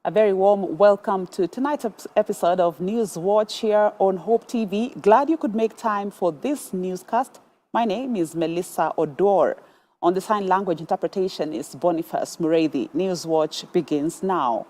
A very warm welcome to tonight's episode of News Watch here on Hope TV. Glad you could make time for this newscast. My name is Melissa Odor. On the sign language interpretation is Boniface Mureithi. News Watch begins now.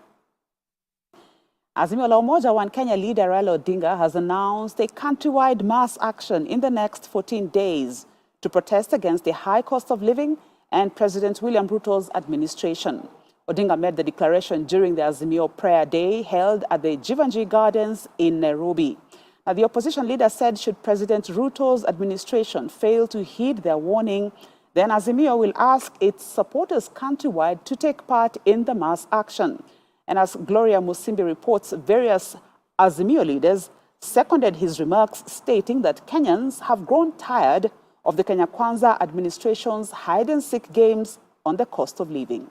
Azimio la Umoja One Kenya leader Raila Odinga has announced a countrywide mass action in the next 14 days to protest against the high cost of living and President William Ruto's administration. Odinga made the declaration during the Azimio Prayer Day held at the Jivanjee Gardens in Nairobi. Now, the opposition leader said should President Ruto's administration fail to heed their warning, then Azimio will ask its supporters countrywide to take part in the mass action. And as Gloria Musimbi reports, various Azimio leaders seconded his remarks, stating that Kenyans have grown tired of the Kenya Kwanza administration's hide-and-seek games on the cost of living.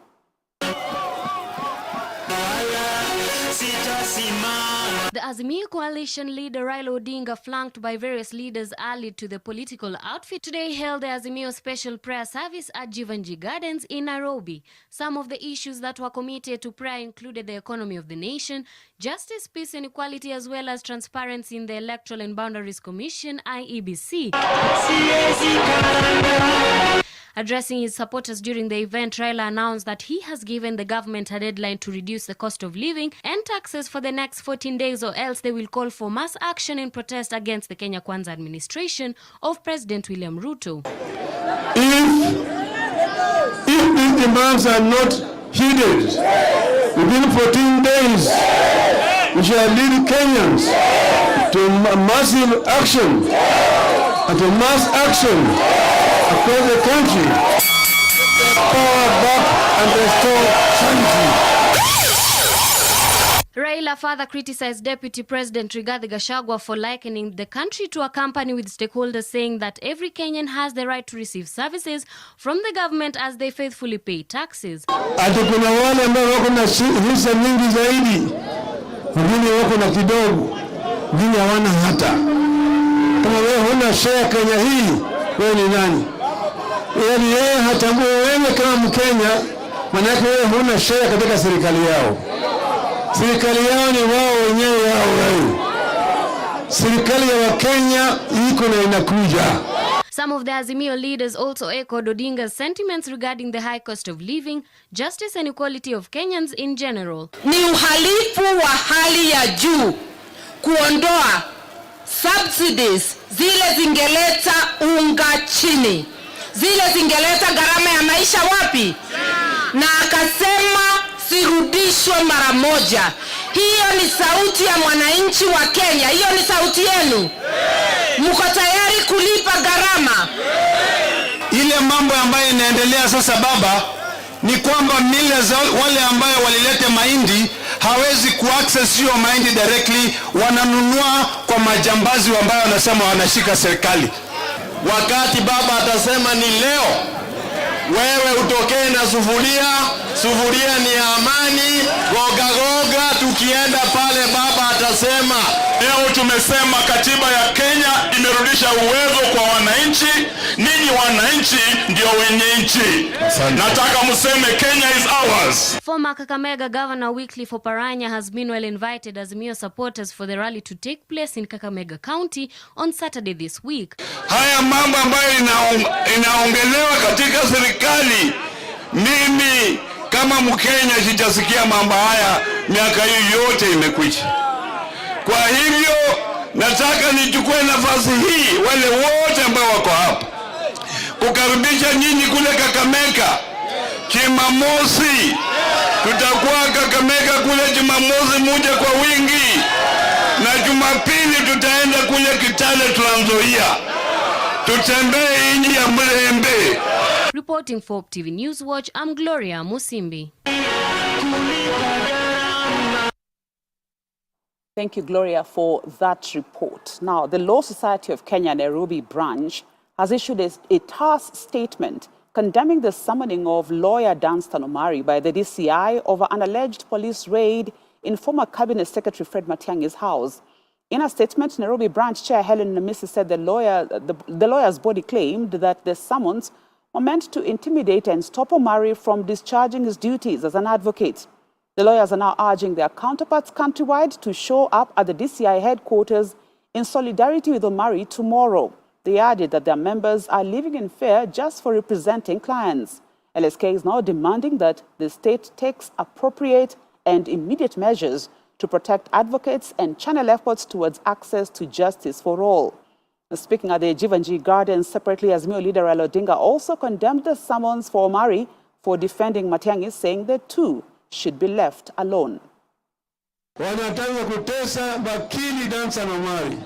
The Azimio coalition leader Raila Odinga, flanked by various leaders allied to the political outfit, today held the Azimio special prayer service at Jivanjee Gardens in Nairobi. Some of the issues that were committed to prayer included the economy of the nation, justice, peace and equality, as well as transparency in the Electoral and Boundaries Commission, IEBC. Addressing his supporters during the event, Raila announced that he has given the government a deadline to reduce the cost of living and taxes for the next 14 days, or else they will call for mass action in protest against the Kenya Kwanza administration of President William Ruto. If these demands are not heeded, within 14 days, we shall lead Kenyans to massive action, and to mass action across the country, power back and restore sanity. Raila further criticized Deputy President Rigathi Gachagua for likening the country to a company with stakeholders, saying that every Kenyan has the right to receive services from the government as they faithfully pay taxes. Ati kuna wale ambao wako na hisa nyingi zaidi, wengine wako na kidogo, wengine hawana hata. Kama wewe huna share Kenya hii, wewe ni nani? Yaani yeye hatambui wewe kama Mkenya, maana wewe huna share katika serikali yao. Serikali yao ni wao wenyewe yao. Serikali ya Wakenya iko na inakuja. Some of the Azimio leaders also echoed Odinga's sentiments regarding the high cost of living, justice and equality of Kenyans in general. Ni uhalifu wa hali ya juu kuondoa subsidies zile zingeleta unga chini, zile zingeleta gharama ya maisha wapi? Na akasema sirudishwe mara moja. Hiyo ni sauti ya mwananchi wa Kenya. Hiyo ni sauti yenu. Mko tayari kulipa gharama? Ile mambo ambayo inaendelea sasa baba ni kwamba mila za wale ambao walileta mahindi hawezi kuaccess hiyo mahindi directly, wananunua kwa majambazi ambao wanasema wanashika serikali. Wakati baba atasema ni leo, wewe utokee na sufuria ni amani, goga tukienda pale baba atasema leo tumesema katiba ya Kenya imerudisha uwezo kwa wananchi, ninyi wananchi ndio wenye nchi. Nataka mseme Kenya is ours. Former Kakamega Governor Wycliffe Oparanya has meanwhile invited Azimio supporters for the rally to take place in Kakamega County on Saturday this week. Haya mambo ambayo inaongelewa katika serikali, mimi kama Mkenya sijasikia mambo haya miaka hii yote imekwisha. Kwa hivyo nataka nichukue nafasi hii wale wote ambao wako hapa kukaribisha nyinyi kule Kakamega. Jumamosi tutakuwa Kakamega kule, Jumamosi moja kwa wingi, na Jumapili tutaenda kule Kitale Trans Nzoia, tutembee nchi ya Mlembe. Reporting for Hope TV News Watch, I'm Gloria Musimbi. Thank you, Gloria, for that report. Now, the Law Society of Kenya Nairobi branch has issued a terse statement condemning the summoning of lawyer Danstan Omari by the DCI over an alleged police raid in former Cabinet Secretary Fred Matiang'i's house. In a statement, Nairobi branch chair Helen Namisi said the lawyer's body claimed that the summons were meant to intimidate and stop Omari from discharging his duties as an advocate. The lawyers are now urging their counterparts countrywide to show up at the DCI headquarters in solidarity with Omari tomorrow. They added that their members are living in fear just for representing clients. LSK is now demanding that the state takes appropriate and immediate measures to protect advocates and channel efforts towards access to justice for all. Speaking at the Jivanji Gardens separately, Azimio leader Raila Odinga also condemned the summons for Omari for defending Matiang'i, saying the two should be left alone. Wanataka kutesa wakili Dansan Omari.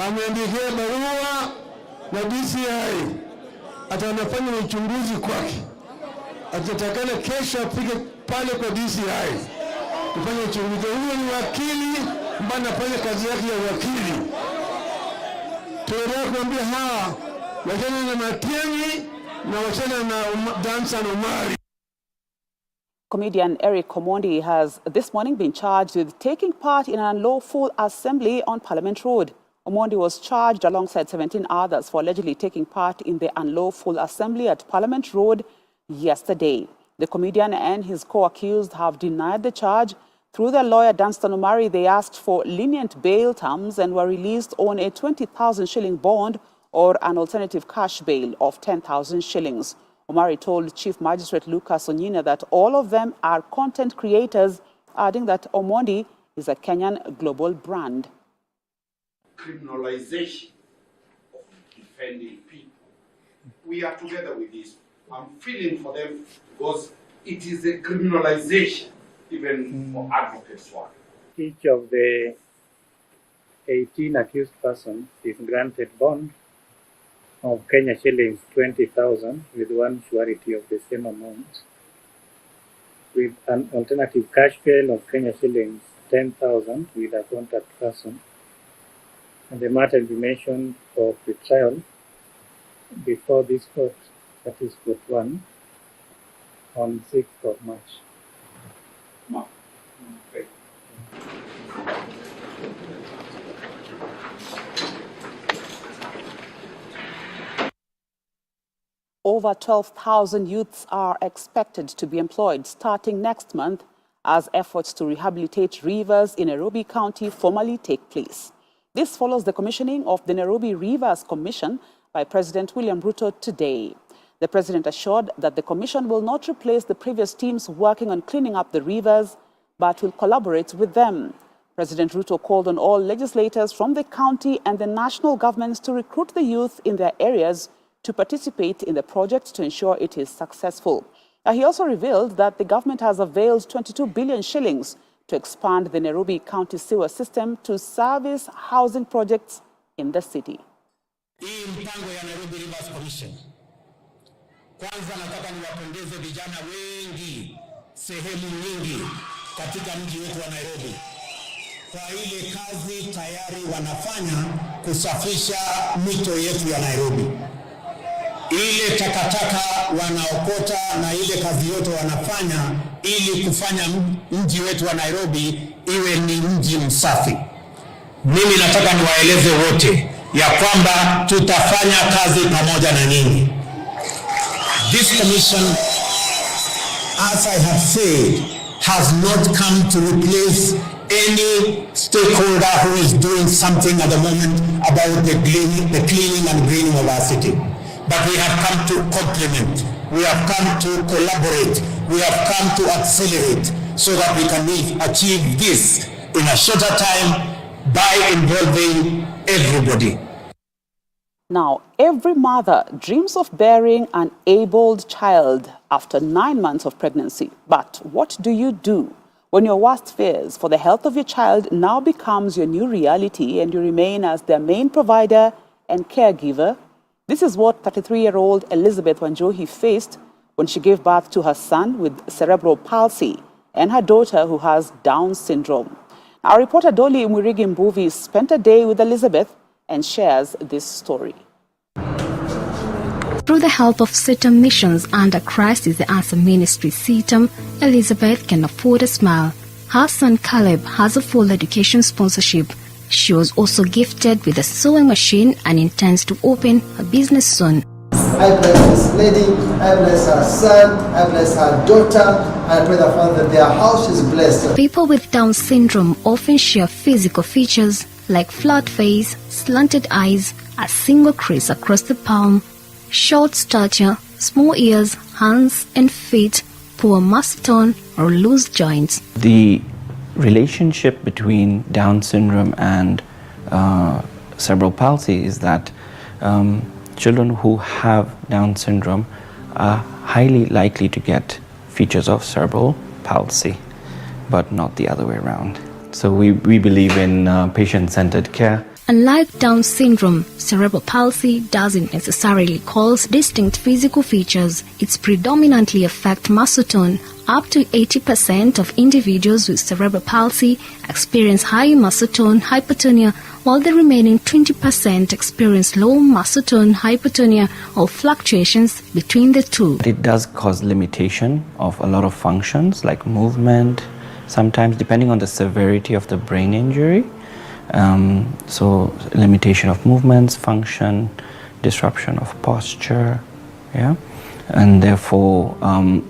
Ameandikia barua na DCI. Atanafanya uchunguzi kwake. Atatakana kesho apige pale kwa DCI. Kufanya uchunguzi. Huyo ni wakili ambaye anafanya kazi yake ya wakili. Tunataka kuambia hawa wachana na Matiang'i na wachana na Dansan Omari. Comedian Eric Omondi has this morning been charged with taking part in an unlawful assembly on Parliament Road. Omondi was charged alongside 17 others for allegedly taking part in the unlawful assembly at Parliament Road yesterday. The comedian and his co-accused have denied the charge. Through their lawyer Danstan Omari, they asked for lenient bail terms and were released on a 20,000 shilling bond or an alternative cash bail of 10,000 shillings. Omari told Chief Magistrate Lucas Onyina that all of them are content creators, adding that Omondi is a Kenyan global brand. Criminalization of defending people. We are together with this. I'm feeling for them because it is a criminalization even for advocates' work. Each of the 18 accused persons is granted bond of Kenya shillings 20,000 with one surety of the same amount, with an alternative cash bail of Kenya shillings 10,000 with a contact person. And the matter will be mentioned for the trial before this court, that is court 1, on 6th of March. Okay. Over 12,000 youths are expected to be employed starting next month as efforts to rehabilitate rivers in Nairobi County formally take place. This follows the commissioning of the Nairobi Rivers Commission by President William Ruto today. The president assured that the commission will not replace the previous teams working on cleaning up the rivers, but will collaborate with them. President Ruto called on all legislators from the county and the national governments to recruit the youth in their areas to participate in the project to ensure it is successful. He also revealed that the government has availed 22 billion shillings to expand the Nairobi County sewer system to service housing projects in the city. Hii mpango ya Nairobi Rivers Commission. Kwanza nataka niwapongeze vijana wengi sehemu nyingi katika mji wetu wa Nairobi kwa ile kazi tayari wanafanya kusafisha mito yetu ya Nairobi. Ile takataka wanaokota na ile kazi yote wanafanya ili kufanya mji wetu wa Nairobi iwe ni mji msafi. Mimi nataka niwaeleze wote ya kwamba tutafanya kazi pamoja na nyinyi. This commission, as I have said, has not come to replace any stakeholder who is doing something at the moment about the cleaning and greening of our city. But we have come to complement, we have come to collaborate, we have come to accelerate so that we can achieve this in a shorter time by involving everybody. Now, every mother dreams of bearing an abled child after 9 months of pregnancy. But what do you do when your worst fears for the health of your child now becomes your new reality and you remain as their main provider and caregiver? This is what 33-year-old Elizabeth Wanjohi faced when she gave birth to her son with cerebral palsy and her daughter who has Down syndrome. Our reporter Dolly Mwirigi Mbuvi spent a day with Elizabeth and shares this story. Through the help of CITAM missions under Christ is the Answer Ministry CITAM, Elizabeth can afford a smile. Her son Caleb has a full education sponsorship. She was also gifted with a sewing machine and intends to open a business soon. I bless this lady, I bless her son, I bless her daughter, I pray the Father that their house is blessed. People with Down syndrome often share physical features like flat face, slanted eyes, a single crease across the palm, short stature, small ears, hands and feet, poor muscle tone or loose joints. The relationship between Down syndrome and cerebral palsy is that children who have Down syndrome are highly likely to get features of cerebral palsy, but not the other way around. So we believe in patient-centered care. Unlike Down syndrome, cerebral palsy doesn't necessarily cause distinct physical features. It's predominantly affect muscle tone. Up to 80% of individuals with cerebral palsy experience high muscle tone hypotonia, while the remaining 20% experience low muscle tone hypotonia or fluctuations between the two. It does cause limitation of a lot of functions like movement, sometimes depending on the severity of the brain injury. So limitation of movements, function, disruption of posture, yeah, and therefore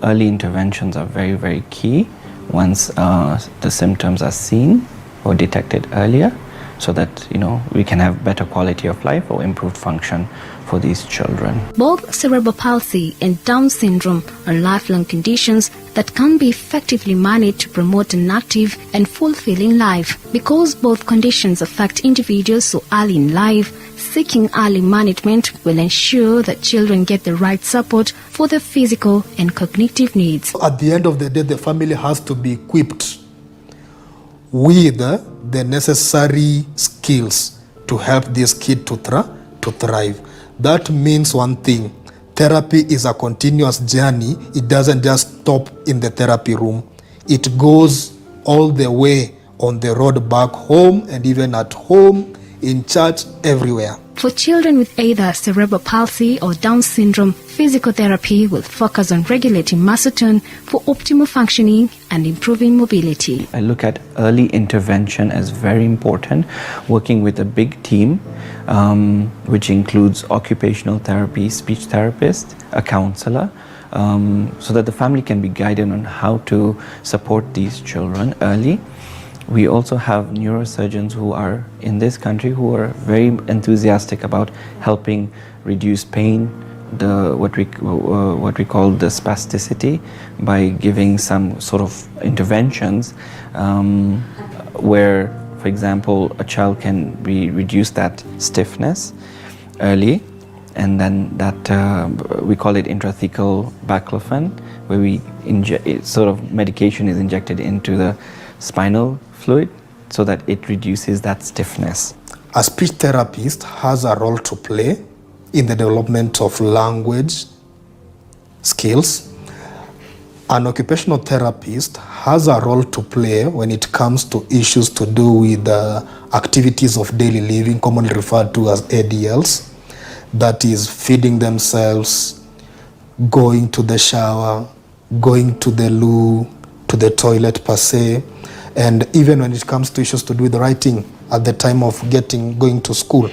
early interventions are very, very key once the symptoms are seen or detected earlier, so that we can have better quality of life or improved function for these children. Both cerebral palsy and Down syndrome are lifelong conditions that can be effectively managed to promote an active and fulfilling life. Because both conditions affect individuals so early in life, seeking early management will ensure that children get the right support for their physical and cognitive needs. At the end of the day, the family has to be equipped with the necessary skills to help this kid to thrive. That means one thing: therapy is a continuous journey. It doesn't just stop in the therapy room. It goes all the way on the road back home, and even at home, in church, everywhere. For children with either cerebral palsy or Down syndrome, physical therapy will focus on regulating muscle tone for optimal functioning and improving mobility. I look at early intervention as very important, working with a big team, which includes occupational therapy, speech therapist, a counselor, so that the family can be guided on how to support these children early. We also have neurosurgeons who are in this country who are very enthusiastic about helping reduce pain, what we call the spasticity, by giving some sort of interventions where, for example, a child can reduce that stiffness early, and then that we call it intrathecal baclofen, where we sort of medication is injected into the spinal fluid so that it reduces that stiffness. A speech therapist has a role to play in the development of language skills. An occupational therapist has a role to play when it comes to issues to do with activities of daily living, commonly referred to as ADLs. That is feeding themselves, going to the shower, going to the loo, to the toilet per se, and even when it comes to issues to do with writing at the time of going to school.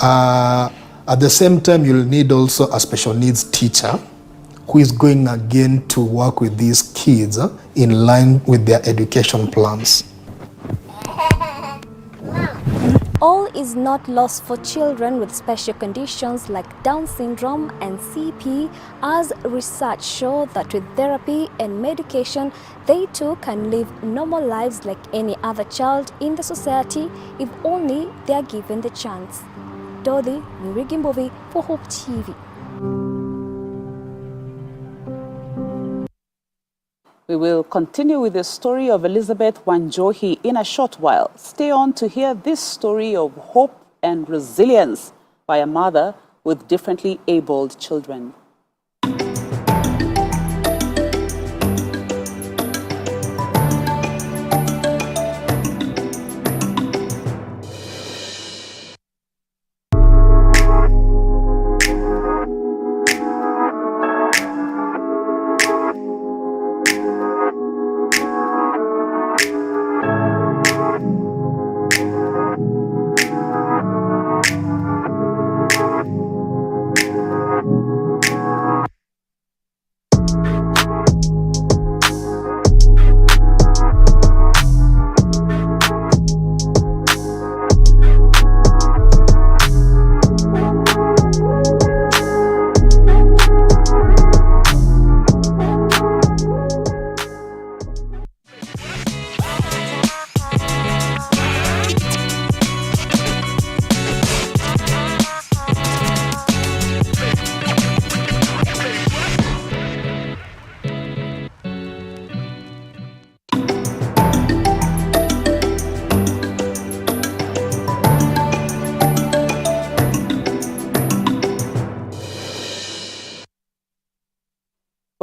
At the same time, you'll need also a special needs teacher who is going again to work with these kids in line with their education plans. All is not lost for children with special conditions like Down syndrome and CP, as research shows that with therapy and medication, they too can live normal lives like any other child in the society if only they are given the chance. Dorothy Nurigimbovi for Hope TV. We will continue with the story of Elizabeth Wanjohi in a short while. Stay on to hear this story of hope and resilience by a mother with differently abled children.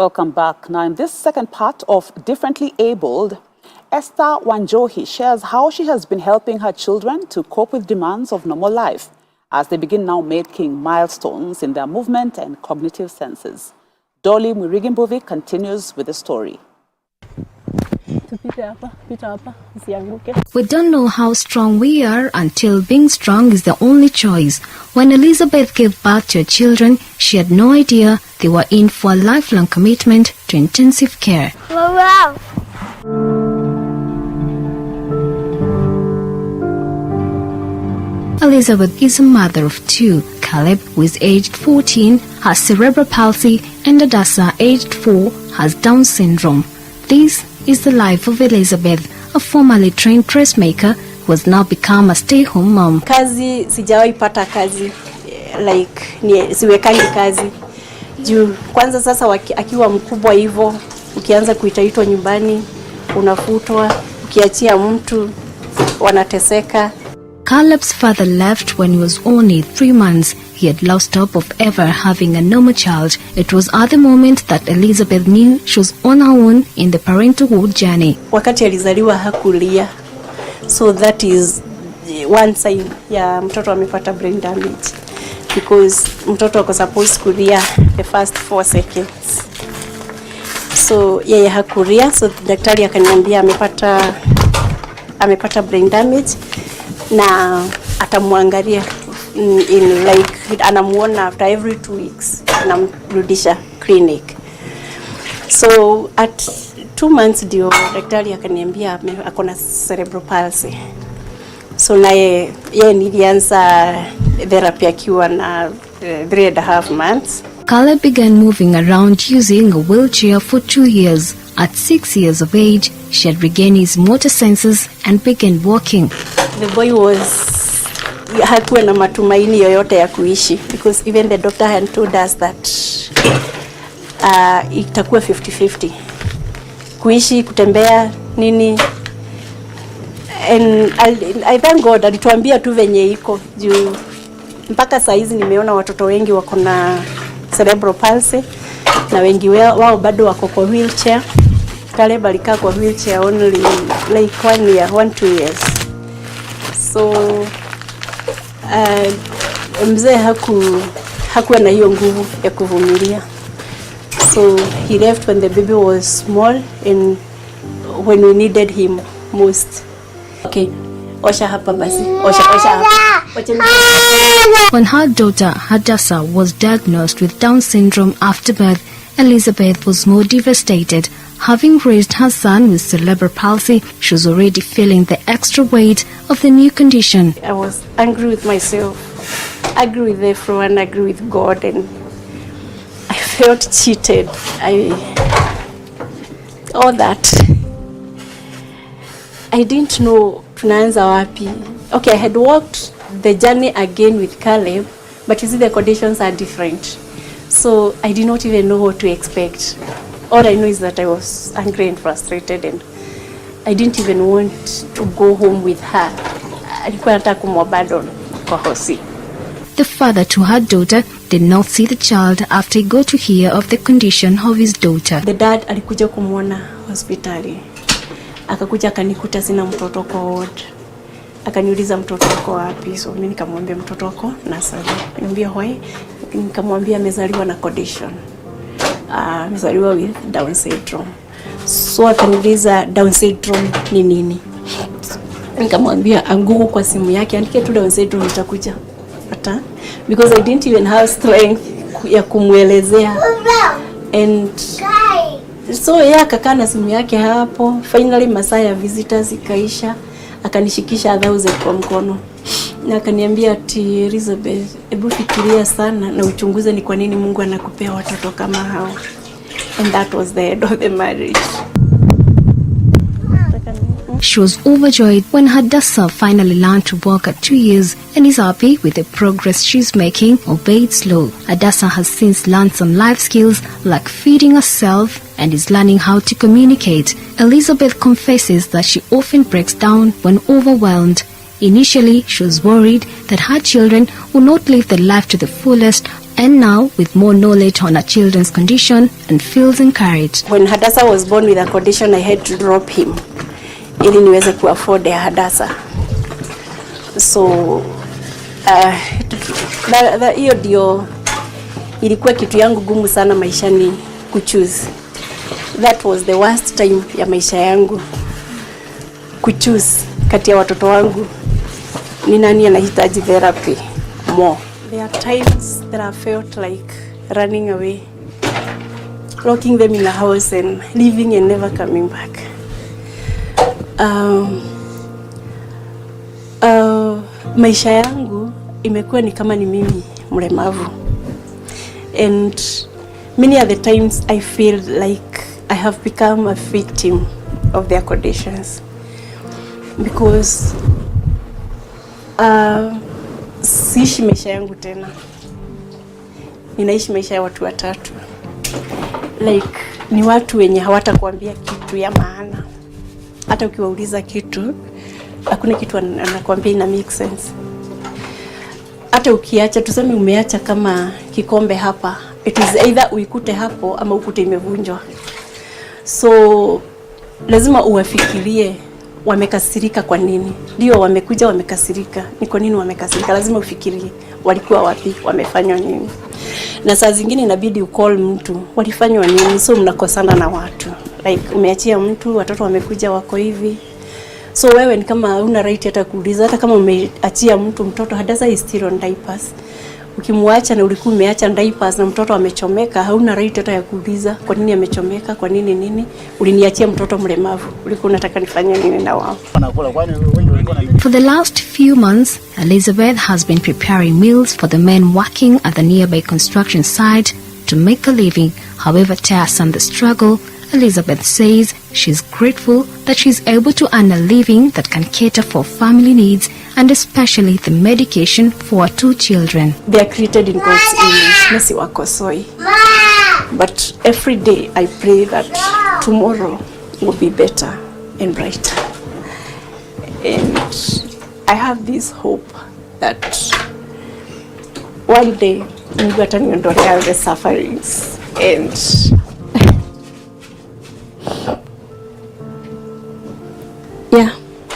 Welcome back. Now, in this second part of Differently Abled, Esther Wanjohi shares how she has been helping her children to cope with demands of normal life as they begin now making milestones in their movement and cognitive senses. Dolly Mwirigimbovi continues with the story. We don't know how strong we are until being strong is the only choice. When Elizabeth gave birth to her children, she had no idea they were in for a lifelong commitment to intensive care. Wow. Elizabeth is a mother of two. Caleb, who is aged 14, has cerebral palsy, and Adasa, aged 4, has Down syndrome. This is the life of Elizabeth, a formerly trained dressmaker who has now become a stay-home mom. Kazi sijawahi pata kazi siwekangi kazi juu kwanza sasa akiwa mkubwa hivyo ukianza kuitaitwa nyumbani unafutwa ukiachia mtu wanateseka. Caleb's father left when he was only 3 months. He had lost hope of ever having a normal child. It was at the moment that Elizabeth knew she was on her own in the parenthood journey. Wakati alizaliwa hakulia. So that is one sign ya mtoto amepata brain damage. Because mtoto ako supposed kulia the first 4 seconds. So yeye hakulia. So daktari akaniambia amepata brain damage. Na atamwangalia in like anamuona after every 2 weeks anamrudisha clinic. So at 2 months ndio daktari akaniambia akona cerebral palsy. So naye nilianza therapy akiwa na 3.5 months. Caleb began moving around using a wheelchair for 2 years. At 6 years of age, she had regained his motor senses and began walking. The boy hakuwa na matumaini yoyote ya kuishi because even the doctor had told us that itakuwa 50-50. Kuishi, kutembea, nini. And I thank God alituambia tu venye iko juu mpaka saa hizi nimeona watoto wengi wako na cerebral palsy na wengi wao bado wako kwa wheelchair. Caleb alikaa kwa wheelchair only like 1-2 years. So mzee hakuwa na hiyo nguvu ya kuvumilia. So he left when the baby was small and when we needed him most. Okay, osha hapa basi. Osha hapa. When her daughter Hadassah was diagnosed with Down syndrome after birth, Elizabeth was more devastated. Having raised her son with cerebral palsy, she was already feeling the extra weight of the new condition. I was angry with myself, angry with everyone, angry with God, and I felt cheated. All that. I didn't know tunaanza wapi. Okay, I had walked the journey again with Caleb, but you see the conditions are different. So I did not even know what to expect. All I know is that I was angry and frustrated and I didn't even want to go home with her. Alikuwa nataka kumwabandon kwa hosi. The father to her daughter did not see the child after he got to hear of the condition of his daughter. The dad alikuja kumwona hospitali. Akakuja akanikuta sina mtoto kwa ward. Akaniuliza mtoto wako wapi? So mimi nikamwambia mtoto wako nasali. Niambia hoye, nikamwambia amezaliwa na condition. Amezaliwa with Down syndrome. So akaniuliza Down syndrome ni nini? Nikamwambia anguko kwa simu yake andike tu Down syndrome itakuja. Because I didn't even have strength ya kumuelezea. And so akakaa na simu yake hapo. Finally masaa ya visitors ikaisha. Akanishikisha 1000 kwa mkono. Na akaniambia ati Elizabeth, hebu fikiria sana na uchunguze ni kwa nini Mungu anakupea watoto kama hao. And that was the end of the marriage. She was overjoyed when Hadassah finally learned to walk at 2 years and is happy with the progress she's making, albeit slow. Hadassah has since learned some life skills like feeding herself and is learning how to communicate. Elizabeth confesses that she often breaks down when overwhelmed. Initially, she was worried that her children would not live their life to the fullest and now with more knowledge on her children's condition and feels encouraged. When Hadassah was born with a condition, I had to drop him ili niweze kuafford ya Hadassah. So hiyo ndio ilikuwa kitu yangu gumu sana maishani kuchoose. That was the worst time ya maisha yangu, kuchoose kati ya watoto wangu ni nani anahitaji therapy more. There are times that I felt like running away, locking them in a house and leaving and never coming back. Maisha yangu imekuwa ni kama ni mimi mlemavu, and many of the times I feel like I have become a victim of their conditions because siishi maisha yangu tena, ninaishi maisha ya watu watatu. Like ni watu wenye hawatakuambia kitu ya maana, hata ukiwauliza kitu hakuna kitu anakuambia ina make sense. Hata ukiacha, tuseme umeacha kama kikombe hapa, it is either uikute hapo ama ukute imevunjwa. So lazima uwafikirie wamekasirika kwa nini. Ndio wamekuja wamekasirika, ni kwa nini wamekasirika? Lazima ufikirie walikuwa wapi, wamefanywa nini. Na saa zingine inabidi ucall mtu, walifanywa nini. So mnakosana na watu, like umeachia mtu, watoto wamekuja wako hivi. So wewe ni kama una right hata kuuliza, hata kama umeachia mtu mtoto Hadassah is still on diapers. Ukimwacha na ulikuwa umeacha diapers na mtoto amechomeka, hauna right hata ya kuuliza kwa nini amechomeka, kwa nini nini. Uliniachia mtoto mlemavu, ulikuwa unataka nifanye nini na wao? For the last few months, Elizabeth has been preparing meals for the men working at the nearby construction site to make a living. However tiresome the struggle, Elizabeth says she's grateful that she's able to earn a living that can cater for family needs and especially the medication for her 2 children. They are created in God's image, Messi wakosoi. But every day I pray that tomorrow will be better and brighter. And I have this hope that one day Mungu ataniondolea the sufferings and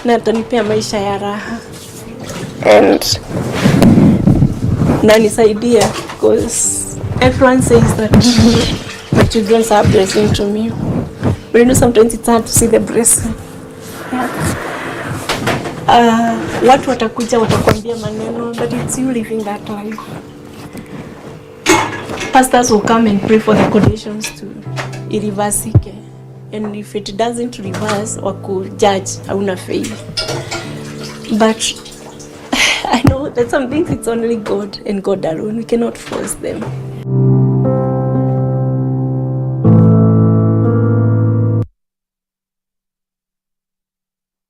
na atanipea maisha ya raha and na nisaidia because everyone says that my children are a blessing to me, but you know sometimes it's hard to see the blessing. Watu watakuja watakwambia maneno, but it's you living that life. Pastors will come and pray for the conditions to irreversike. And if it doesn't reverse, waku judge, hauna faith. But I know that some things it's only God and God alone. We cannot force them.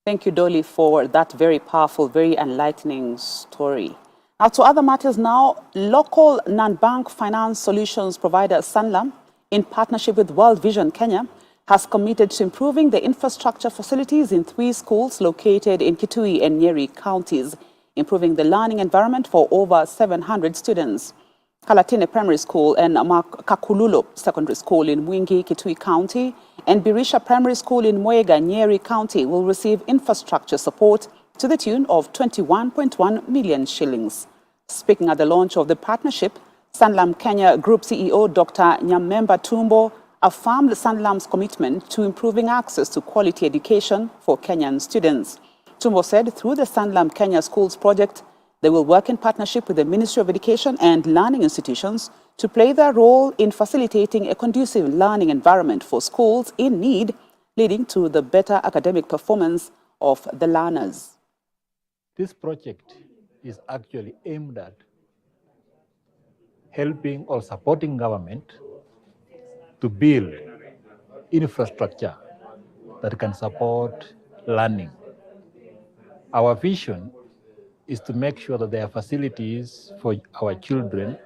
Thank you, Dolly, for that very powerful, very enlightening story. Now to other matters now. Local non-bank finance solutions provider Sanlam, in partnership with World Vision Kenya, has committed to improving the infrastructure facilities in 3 schools located in Kitui and Nyeri counties, improving the learning environment for over 700 students. Kalatine Primary School and Kakululo Secondary School in Mwingi, Kitui County, and Birisha Primary School in Mwega, Nyeri County will receive infrastructure support to the tune of 21.1 million shillings. Speaking at the launch of the partnership, Sanlam Kenya Group CEO Dr. Nyamemba Tumbo affirmed Sanlam's commitment to improving access to quality education for Kenyan students. Tumbo said through the Sanlam Kenya Schools project, they will work in partnership with the Ministry of Education and learning institutions to play their role in facilitating a conducive learning environment for schools in need, leading to the better academic performance of the learners. This project is actually aimed at helping or supporting government to build infrastructure that can support learning. Our vision is to make sure that there are facilities for our children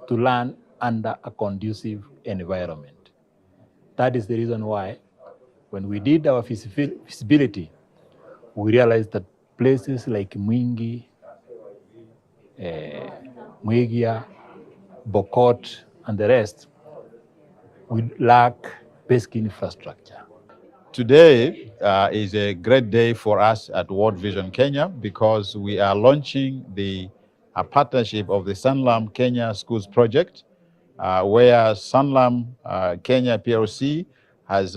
to learn under a conducive environment. That is the reason why when we did our feasibility, we realized that places like Mwingi, Muigia, Bokot, and the rest, we lack basic infrastructure. Today is a great day for us at World Vision Kenya because we are launching a partnership of the Sanlam Kenya Schools Project, where Sanlam Kenya PLC has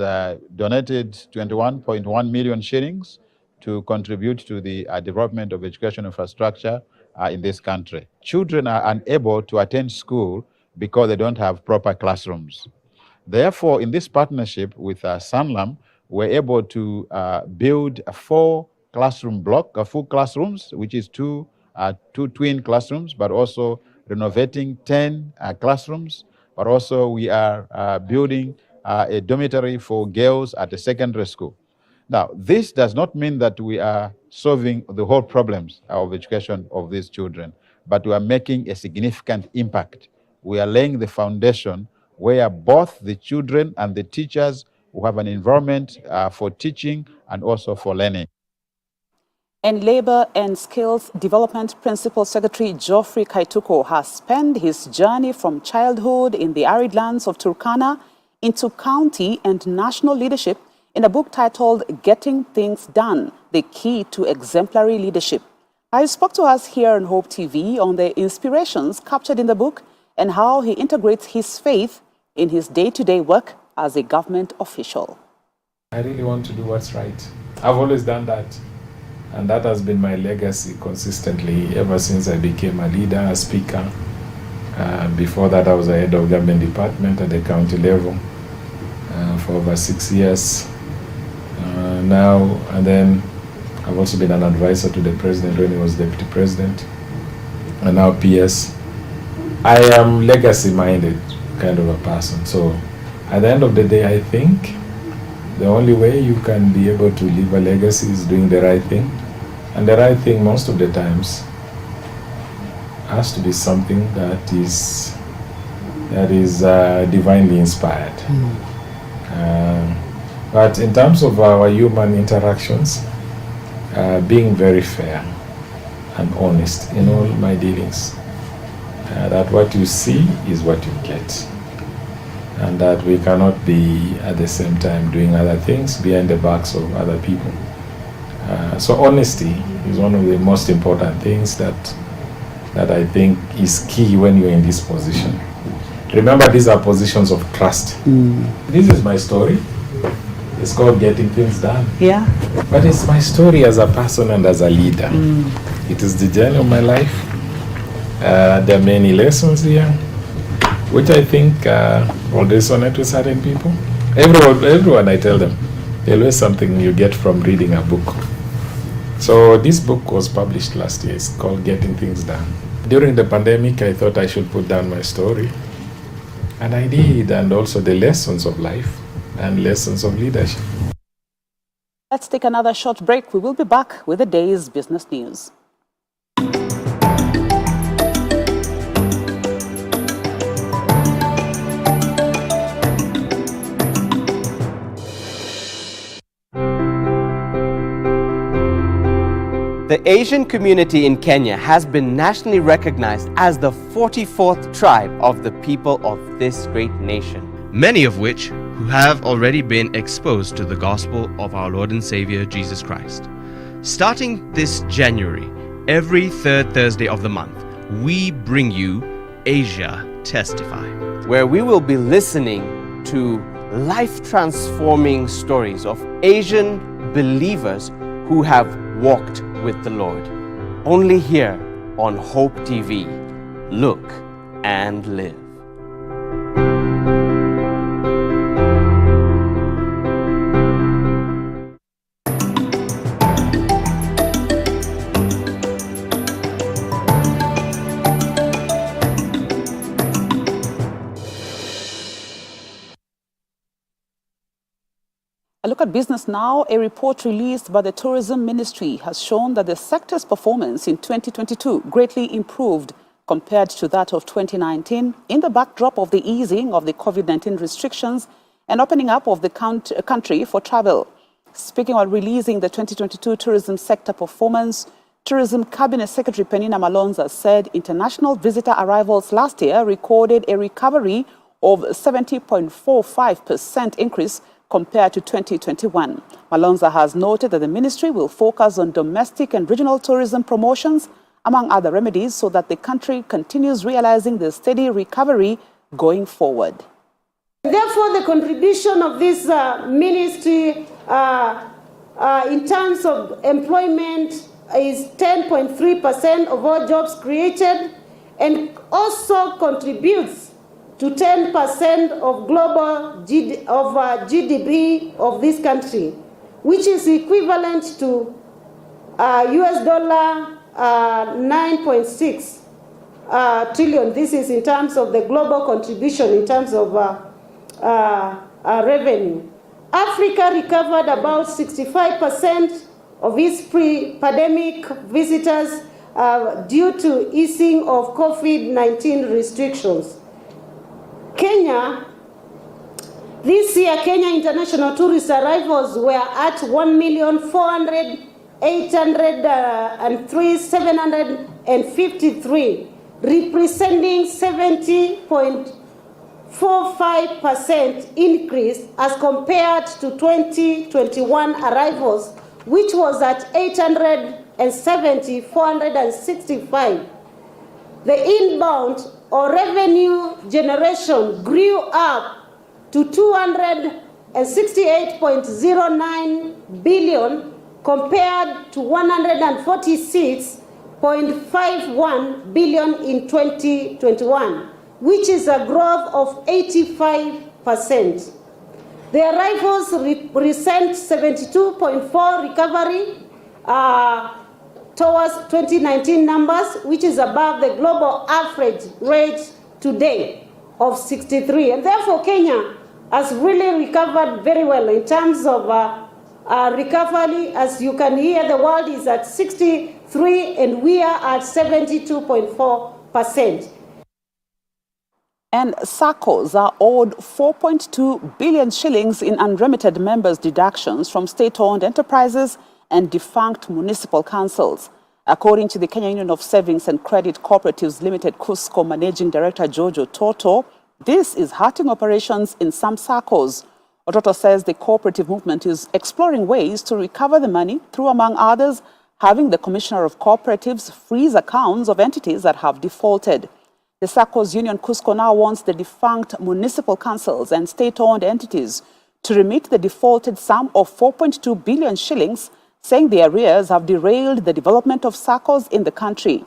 donated 21.1 million shillings to contribute to the development of education infrastructure in this country. Children are unable to attend school because they don't have proper classrooms. Therefore, in this partnership with Sanlam, we're able to build a 4 classroom block, full classrooms, which is two twin classrooms, but also renovating 10 classrooms. But also we are building a dormitory for girls at a secondary school. Now, this does not mean that we are solving the whole problems of education of these children, but we are making a significant impact. We are laying the foundation where both the children and the teachers will have an environment for teaching and also for learning. And Labour and Skills Development Principal Secretary Geoffrey Kaituko has spent his journey from childhood in the arid lands of Turkana into county and national leadership in a book titled Getting Things Done, The Key to Exemplary Leadership. I spoke to us here on Hope TV on the inspirations captured in the book and how he integrates his faith in his day-to-day work as a government official. I really want to do what's right. I've always done that. And that has been my legacy consistently ever since I became a leader, a speaker. Before that, I was a head of government department at the county level for over 6 years now. And then I've also been an advisor to the president when he was deputy president, and now PS. I am legacy-minded kind of a person. So at the end of the day, I think the only way you can be able to leave a legacy is doing the right thing. And the right thing most of the times has to be something that is divinely inspired. But in terms of our human interactions, being very fair and honest in all my dealings, that what you see is what you get. And that we cannot be at the same time doing other things behind the backs of other people. So honesty is one of the most important things that I think is key when you're in this position. Remember, these are positions of trust. This is my story. It's called Getting Things Done. Yeah. But it's my story as a person and as a leader. It is the journey of my life. There are many lessons here, which I think will resonate with certain people. Everyone I tell them, there's always something you get from reading a book. So this book was published last year. It's called Getting Things Done. During the pandemic, I thought I should put down my story. And I did, and also the lessons of life and lessons of leadership. Let's take another short break. We will be back with the day's business news. The Asian community in Kenya has been nationally recognized as the 44th tribe of the people of this great nation. Many of which who have already been exposed to the gospel of our Lord and Savior Jesus Christ. Starting this January, every third Thursday of the month, we bring you Asia Testify, where we will be listening to life-transforming stories of Asian believers who have walked with the Lord. Only here on Hope TV. Look and live. A look at business now. A report released by the Tourism Ministry has shown that the sector's performance in 2022 greatly improved compared to that of 2019 in the backdrop of the easing of the COVID-19 restrictions and opening up of the country for travel. Speaking on releasing the 2022 tourism sector performance, Tourism Cabinet Secretary Penina Malonza said international visitor arrivals last year recorded a recovery of 70.45% increase compared to 2021. Malonza has noted that the ministry will focus on domestic and regional tourism promotions, among other remedies, so that the country continues realizing the steady recovery going forward. Therefore, the contribution of this ministry in terms of employment is 10.3% of all jobs created, and also contributes to 10% of global GDP of this country, which is equivalent to US dollar 9.6 trillion. This is in terms of the global contribution in terms of revenue. Africa recovered about 65% of its pre-pandemic visitors due to easing of COVID-19 restrictions. Kenya, this year, Kenya international tourist arrivals were at 1,408,753, representing 70.45% increase as compared to 2021 arrivals, which was at 870,465. The inbound or revenue generation grew up to 268.09 billion compared to 146.51 billion in 2021, which is a growth of 85%. The arrivals represent 72.4% recovery towards 2019 numbers, which is above the global average rate today of 63. And therefore, Kenya has really recovered very well in terms of recovery. As you can hear, the world is at 63 and we are at 72.4%. And SACCOs are owed 4.2 billion shillings in unremitted members' deductions from state-owned enterprises and defunct municipal councils. According to the Kenya Union of Savings and Credit Cooperatives Limited KUSCO Managing Director Jojo Toto, this is hurting operations in some SACCOs. Ototo says the cooperative movement is exploring ways to recover the money through, among others, having the Commissioner of Cooperatives freeze accounts of entities that have defaulted. The SACCOs Union KUSCO now wants the defunct municipal councils and state-owned entities to remit the defaulted sum of 4.2 billion shillings, saying the arrears have derailed the development of SACCOs in the country.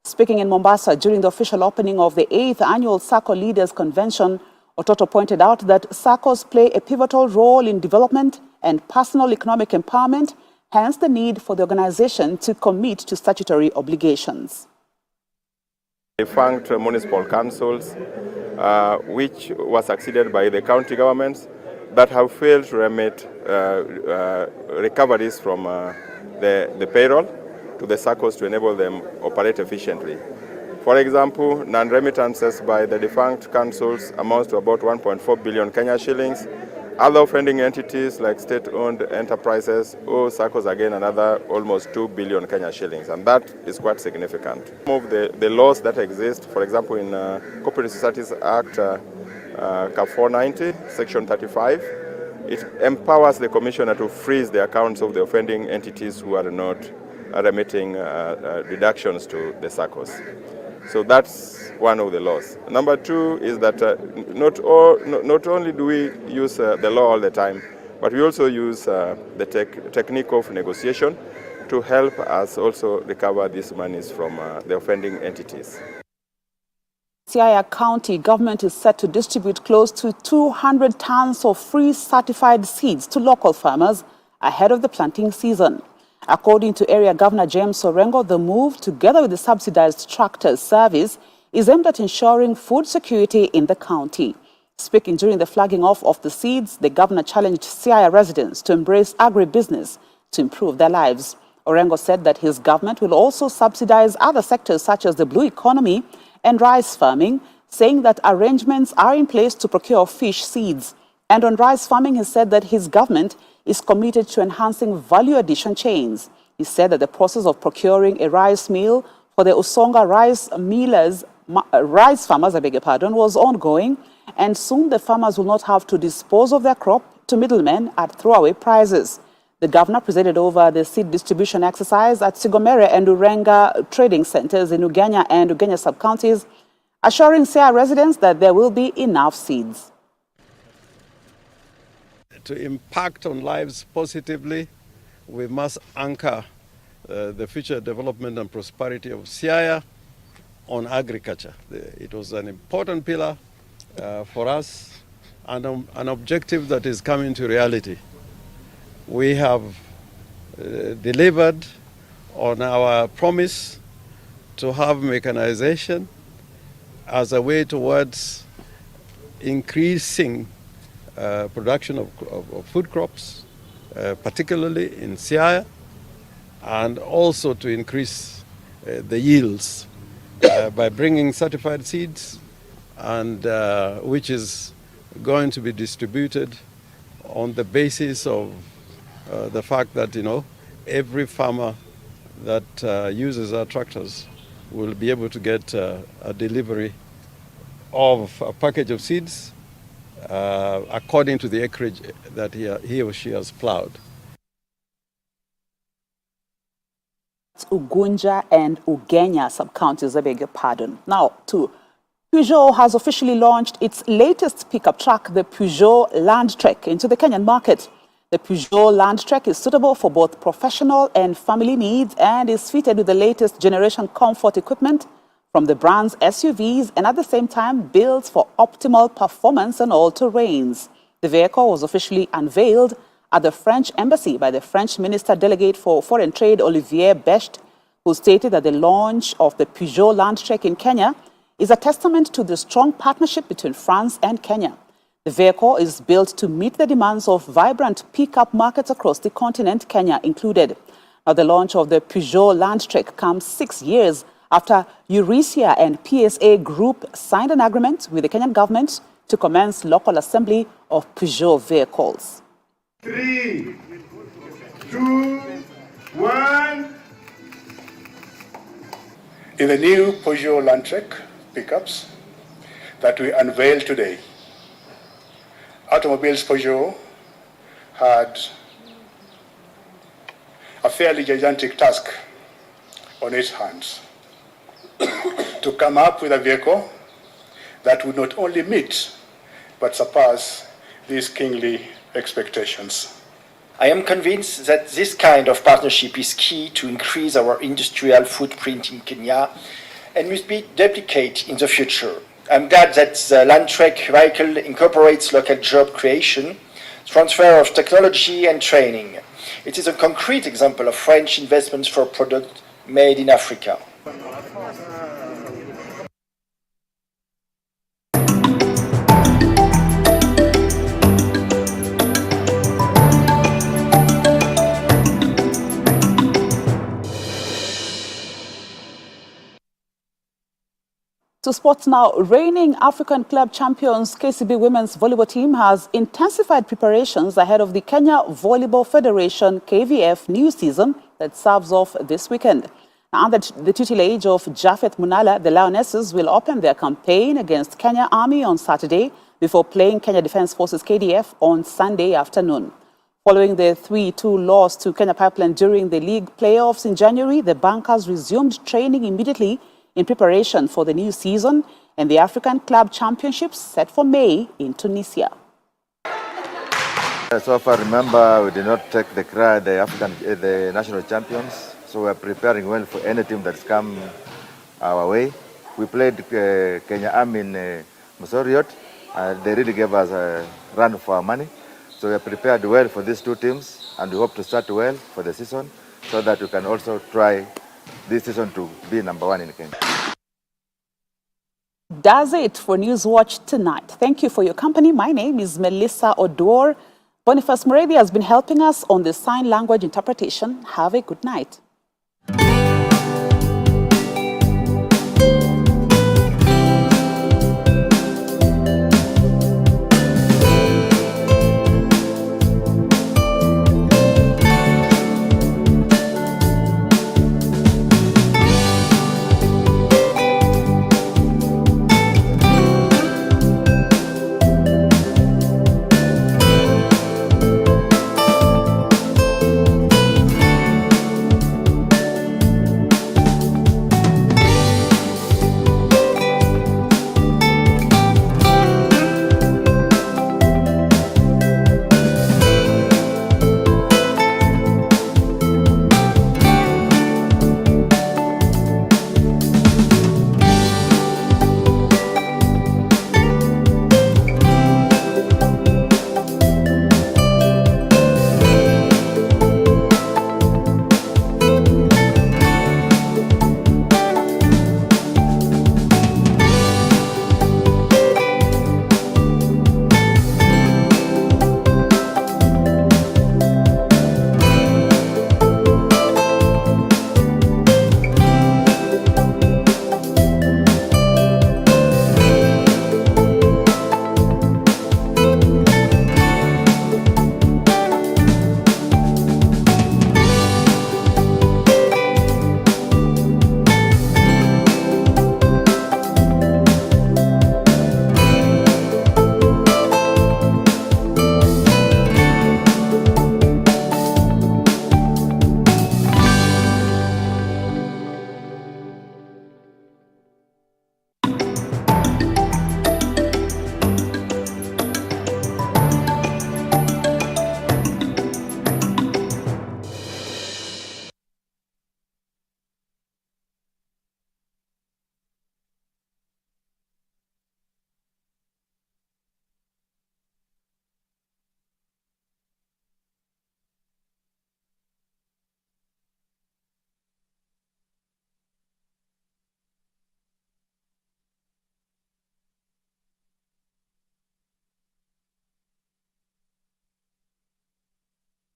Speaking in Mombasa during the official opening of the 8th Annual SACCO Leaders Convention, Ototo pointed out that SACCOs play a pivotal role in development and personal economic empowerment, hence the need for the organization to commit to statutory obligations. Defunct municipal councils, which was succeeded by the county governments, that have failed to remit recoveries from the payroll to the SACCOs to enable them operate efficiently. For example, non-remittances by the defunct councils amounts to about 1.4 billion Kenya shillings. Other offending entities like state-owned enterprises owe SACCOs again another almost 2 billion Kenya shillings, and that is quite significant. Some of the laws that exist, for example, in Cooperative Societies Act, CAP 490, Section 35, it empowers the Commissioner to freeze the accounts of the offending entities who are not remitting deductions to the SACCOs. So that's one of the laws. Number two is that not only do we use the law all the time, but we also use the technique of negotiation to help us also recover these monies from the offending entities. Siaya County government is set to distribute close to 200 tons of free certified seeds to local farmers ahead of the planting season. According to Area Governor James Orengo, the move, together with the subsidized tractor service, is aimed at ensuring food security in the county. Speaking during the flagging off of the seeds, the governor challenged Siaya residents to embrace agribusiness to improve their lives. Orengo said that his government will also subsidize other sectors such as the blue economy and rice farming, saying that arrangements are in place to procure fish seeds. And on rice farming, he said that his government is committed to enhancing value addition chains. He said that the process of procuring a rice meal for the Usonga rice farmers, was ongoing, and soon the farmers will not have to dispose of their crop to middlemen at throwaway prices. The governor presided over the seed distribution exercise at Sigomere and Urenga trading centers in Ugenya and Ugenya sub-counties, assuring Siaya residents that there will be enough seeds. To impact on lives positively, we must anchor the future development and prosperity of Siaya on agriculture. It was an important pillar for us and an objective that is coming to reality. We have delivered on our promise to have mechanization as a way towards increasing production of food crops, particularly in Siaya, and also to increase the yields by bringing certified seeds, and which is going to be distributed on the basis of the fact that, every farmer that uses our tractors will be able to get a delivery of a package of seeds according to the acreage that he or she has plowed. Ugunja and Ugenya sub-counties, I beg your pardon. Now, Peugeot has officially launched its latest pickup truck, the Peugeot Landtrek, into the Kenyan market. The Peugeot Landtrek is suitable for both professional and family needs and is fitted with the latest generation comfort equipment from the brand's SUVs, and at the same time built for optimal performance on all terrains. The vehicle was officially unveiled at the French embassy by the French Minister Delegate for Foreign Trade, Olivier Becht, who stated that the launch of the Peugeot Landtrek in Kenya is a testament to the strong partnership between France and Kenya. The vehicle is built to meet the demands of vibrant pickup markets across the continent, Kenya included. Now, the launch of the Peugeot Landtrek comes 6 years after Eurasia and PSA Group signed an agreement with the Kenyan government to commence local assembly of Peugeot vehicles. 3, 2, 1. In the new Peugeot Landtrek pickups that we unveiled today, Automobiles Peugeot had a fairly gigantic task on its hands to come up with a vehicle that would not only meet but surpass these kingly expectations. I am convinced that this kind of partnership is key to increase our industrial footprint in Kenya and must be duplicated in the future. I'm glad that the Landtrek vehicle incorporates local job creation, transfer of technology and training. It is a concrete example of French investments for products made in Africa. To sports now, reigning African club champions KCB Women's Volleyball team has intensified preparations ahead of the Kenya Volleyball Federation KVF new season that serves off this weekend. Under the tutelage of Japhet Munala, the Lionesses will open their campaign against Kenya Army on Saturday before playing Kenya Defence Forces KDF on Sunday afternoon. Following the 3-2 loss to Kenya Pipeline during the league playoffs in January, the Bankers resumed training immediately in preparation for the new season and the African Club Championships set for May in Tunisia. So far, remember, we did not take the national champions, so we are preparing well for any team that's come our way. We played Kenya Army in Mosoriot, and they really gave us a run for our money. So we are prepared well for these two teams, and we hope to start well for the season so that we can also try this season to be number one in Kenya. That's it for Newswatch tonight. Thank you for your company. My name is Melissa Odor. Boniface Muredi has been helping us on the sign language interpretation. Have a good night.